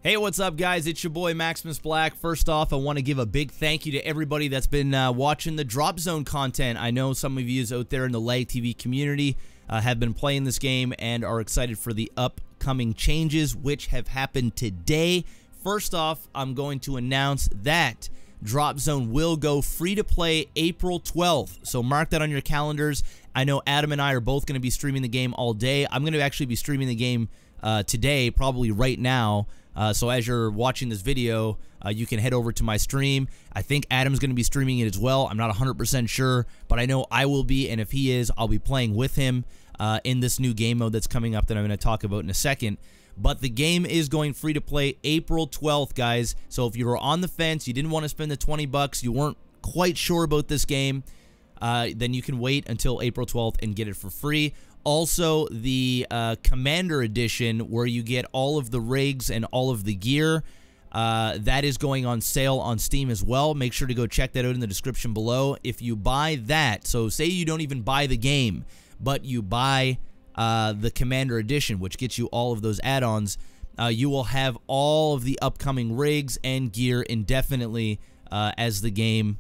Hey, what's up, guys? It's your boy, MaximusBlack. First off, I want to give a big thank you to everybody that's been watching the Dropzone content. I know some of you out there in the LAGTV community have been playing this game and are excited for the upcoming changes, which have happened today. First off, I'm going to announce that Dropzone will go free-to-play April 12th, so mark that on your calendars. I know Adam and I are both going to be streaming the game all day. I'm going to actually be streaming the game today, probably right now. So as you're watching this video, you can head over to my stream. I think Adam's going to be streaming it as well. I'm not 100% sure, but I know I will be, and if he is, I'll be playing with him in this new game mode that's coming up that I'm going to talk about in a second. But the game is going free to play April 12th, guys. So if you were on the fence, you didn't want to spend the 20 bucks, you weren't quite sure about this game, then you can wait until April 12th and get it for free. Also, the Commander Edition, where you get all of the rigs and all of the gear, that is going on sale on Steam as well. Make sure to go check that out in the description below. If you buy that, so say you don't even buy the game, but you buy the Commander Edition, which gets you all of those add-ons, you will have all of the upcoming rigs and gear indefinitely as the game,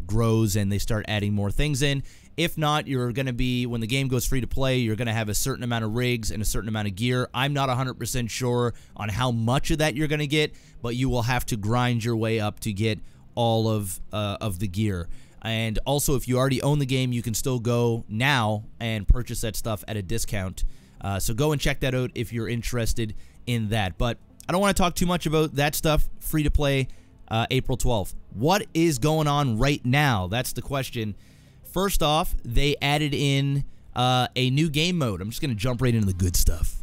grows and they start adding more things in. If not, you're going to be, when the game goes free to play, you're going to have a certain amount of rigs and a certain amount of gear. I'm not 100% sure on how much of that you're going to get, but you will have to grind your way up to get all of the gear. And also, if you already own the game, you can still go now and purchase that stuff at a discount. So go and check that out if you're interested in that. But I don't want to talk too much about that stuff. Free to play April 12th. What is going on right now? That's the question. First off, they added in a new game mode. I'm just going to jump right into the good stuff.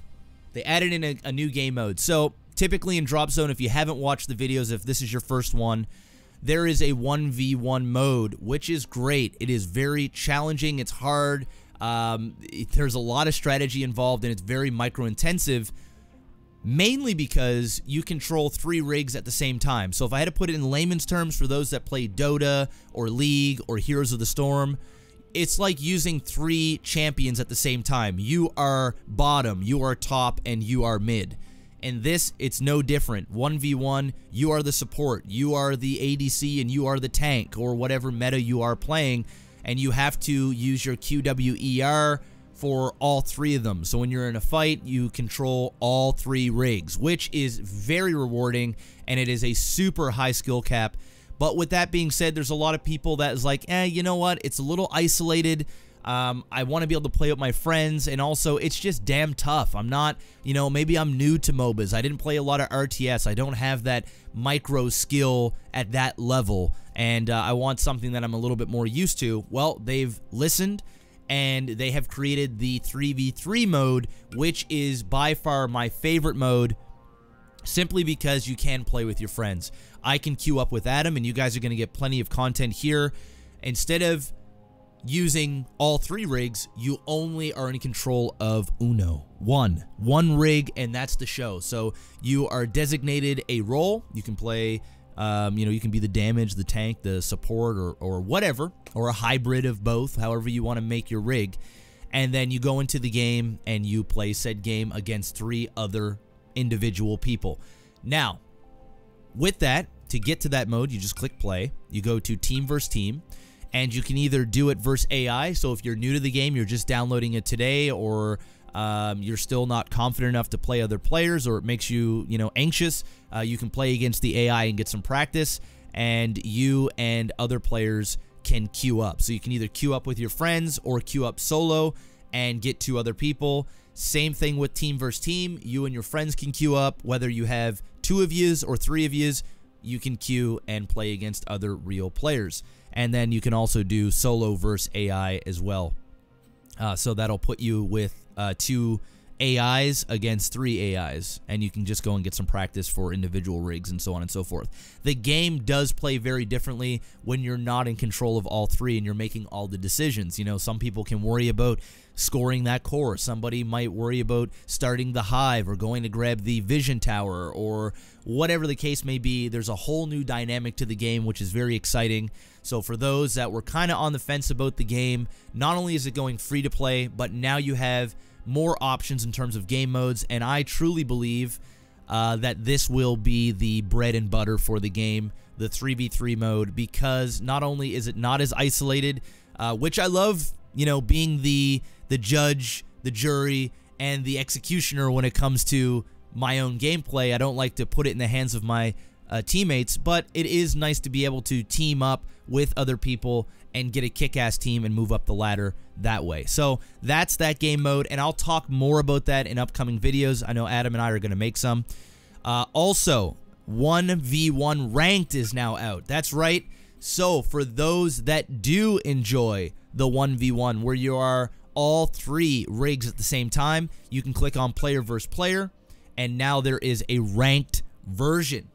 They added in a new game mode. So typically in Dropzone, if you haven't watched the videos, if this is your first one, there is a 1v1 mode, which is great. It is very challenging. It's hard. There's a lot of strategy involved, and it's very micro-intensive, mainly because you control 3 rigs at the same time. So if I had to put it in layman's terms for those that play Dota or League or Heroes of the Storm, it's like using 3 champions at the same time. You are bottom, you are top, and you are mid. And this, it's no different. 1v1, you are the support, you are the ADC, and you are the tank, or whatever meta you are playing, and you have to use your QWER for all 3 of them. So when you're in a fight, you control all 3 rigs, which is very rewarding, and it is a super high skill cap. But with that being said, there's a lot of people that is like, you know what, it's a little isolated. I want to be able to play with my friends, and also it's just damn tough. I'm not, maybe I'm new to MOBAs. I didn't play a lot of RTS. I don't have that micro skill at that level, and I want something that I'm a little bit more used to. Well, they've listened, and they have created the 3v3 mode, which is by far my favorite mode, simply because you can play with your friends. I can queue up with Adam, and you guys are going to get plenty of content here. Instead of using all 3 rigs, you only are in control of one rig, and that's the show. So you are designated a role. You can play, you can be the damage, the tank, the support, or whatever, or a hybrid of both, however you want to make your rig. And then you go into the game and you play said game against 3 other individual people. Now, with that, to get to that mode, you just click play. You go to team versus team, and you can either do it versus AI. So if you're new to the game, you're just downloading it today, or you're still not confident enough to play other players, or it makes you, anxious, you can play against the AI and get some practice, and you and other players can queue up. So you can either queue up with your friends or queue up solo and get 2 other people. Same thing with team versus team. You and your friends can queue up. Whether you have 2 of yous or 3 of yous, you can queue and play against other real players. And then you can also do solo versus AI as well. So that'll put you with 2 AIs against 3 AIs, and you can just go and get some practice for individual rigs and so on and so forth. The game does play very differently when you're not in control of all 3 and you're making all the decisions. Some people can worry about scoring that core. Somebody might worry about starting the hive or going to grab the vision tower, or whatever the case may be. There's a whole new dynamic to the game, which is very exciting. So for those that were kind of on the fence about the game, not only is it going free to play, but now you have more options in terms of game modes, and I truly believe that this will be the bread and butter for the game, the 3v3 mode, because not only is it not as isolated, which I love, you know, being the judge, the jury, and the executioner when it comes to my own gameplay. I don't like to put it in the hands of my teammates, but it is nice to be able to team up with other people and get a kick-ass team and move up the ladder that way. So that's that game mode, and I'll talk more about that in upcoming videos. I know Adam and I are going to make some. Also, 1v1 ranked is now out. That's right. So for those that do enjoy the 1v1, where you are all 3 rigs at the same time, you can click on player versus player, and now there is a ranked version.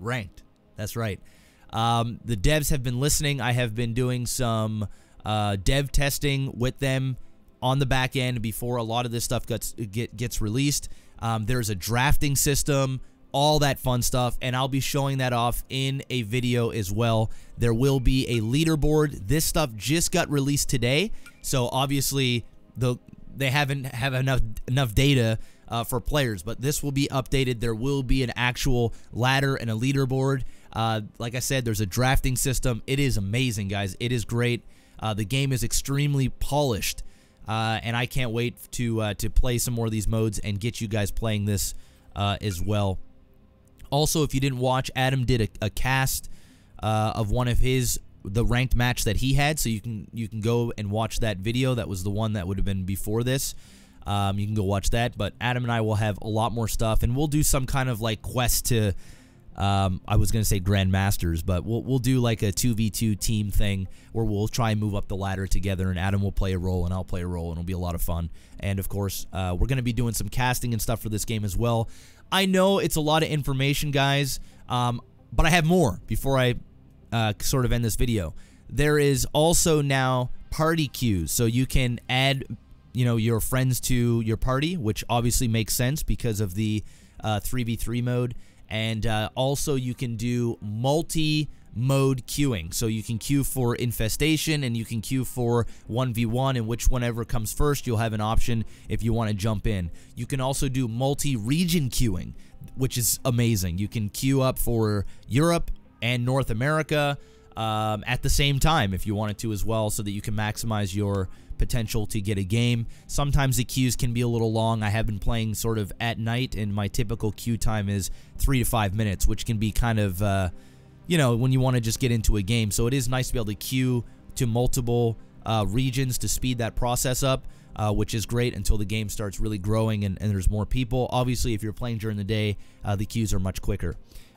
Ranked. That's right. The devs have been listening. I have been doing some dev testing with them on the back end before a lot of this stuff gets released. There's a drafting system, all that fun stuff, and I'll be showing that off in a video as well. There will be a leaderboard. This stuff just got released today, so obviously they haven't have enough data for players, but this will be updated. There will be an actual ladder and a leaderboard. Like I said, there's a drafting system. It is amazing, guys. It is great. The game is extremely polished, and I can't wait to play some more of these modes and get you guys playing this as well. Also, if you didn't watch, Adam did a cast of one of the ranked match that he had, so you can go and watch that video. That was the one that would have been before this. You can go watch that, but Adam and I will have a lot more stuff, and we'll do some kind of like quest to I was going to say Grandmasters, but we'll do like a 2v2 team thing where we'll try and move up the ladder together, and Adam will play a role and I'll play a role, and it'll be a lot of fun. And of course, we're going to be doing some casting and stuff for this game as well. I know it's a lot of information, guys, but I have more before I sort of end this video. There is also now party queues, so you can add, you know, your friends to your party, which obviously makes sense because of the 3v3 mode. And also you can do multi-mode queuing. So you can queue for infestation and you can queue for 1v1, and whenever comes first, you'll have an option if you want to jump in. You can also do multi-region queuing, which is amazing. You can queue up for Europe and North America at the same time if you wanted to as well, so that you can maximize your potential to get a game. Sometimes the queues can be a little long. I have been playing sort of at night, and my typical queue time is 3 to 5 minutes, which can be kind of, you know, when you want to just get into a game. So it is nice to be able to queue to multiple regions to speed that process up, which is great until the game starts really growing and there's more people. Obviously, if you're playing during the day, the queues are much quicker.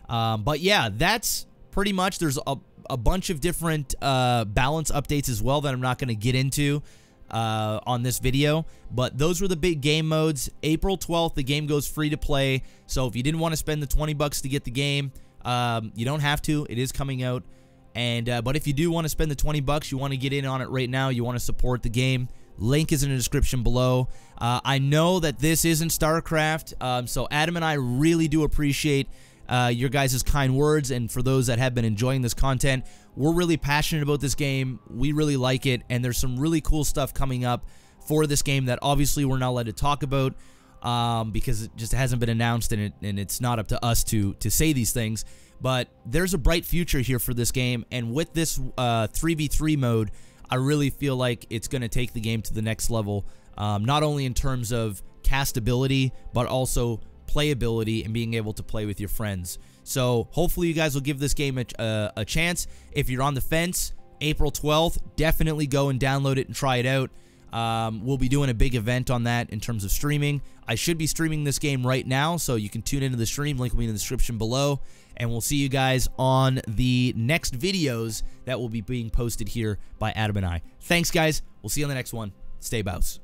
But yeah, that's pretty much. There's a bunch of different balance updates as well that I'm not going to get into on this video, but those were the big game modes. April 12th, the game goes free to play, so if you didn't want to spend the 20 bucks to get the game, you don't have to. It is coming out, and but if you do want to spend the 20 bucks, you want to get in on it right now, you want to support the game, link is in the description below. I know that this isn't StarCraft, so Adam and I really do appreciate your guys' kind words, and for those that have been enjoying this content, we're really passionate about this game. We really like it, and there's some really cool stuff coming up for this game that obviously we're not allowed to talk about because it just hasn't been announced, and it's not up to us to say these things. But there's a bright future here for this game, and with this 3v3 mode, I really feel like it's going to take the game to the next level, not only in terms of castability, but also playability and being able to play with your friends. So hopefully you guys will give this game a chance. If you're on the fence, April 12th, definitely go and download it and try it out. We'll be doing a big event on that in terms of streaming. I should be streaming this game right now, so you can tune into the stream. Link will be in the description below, and we'll see you guys on the next videos that will be being posted here by Adam and I. Thanks, guys. We'll see you on the next one. Stay bouse.